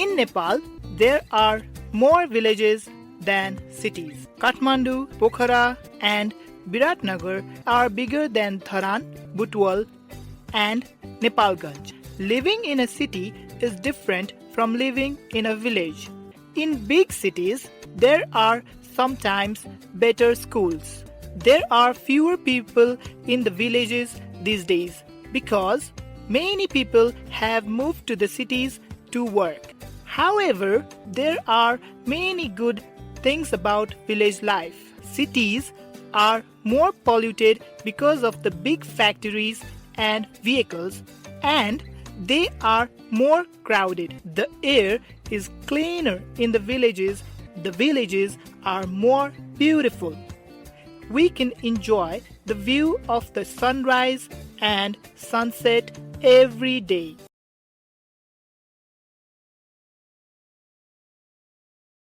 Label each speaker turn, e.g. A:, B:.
A: In Nepal, there are more villages than cities. Kathmandu, Pokhara and Biratnagar are bigger than Dharan, Butwal and Nepalgunj. Living in a city is different from living in a village. In big cities, there are sometimes better schools. There are fewer people in the villages these days because many people have moved to the cities to work. However, there are many good things about village life. Cities are more polluted because of the big factories and vehicles, and they are more crowded. The air is cleaner in the villages. The villages are more beautiful. We can enjoy the view of the sunrise and sunset every day.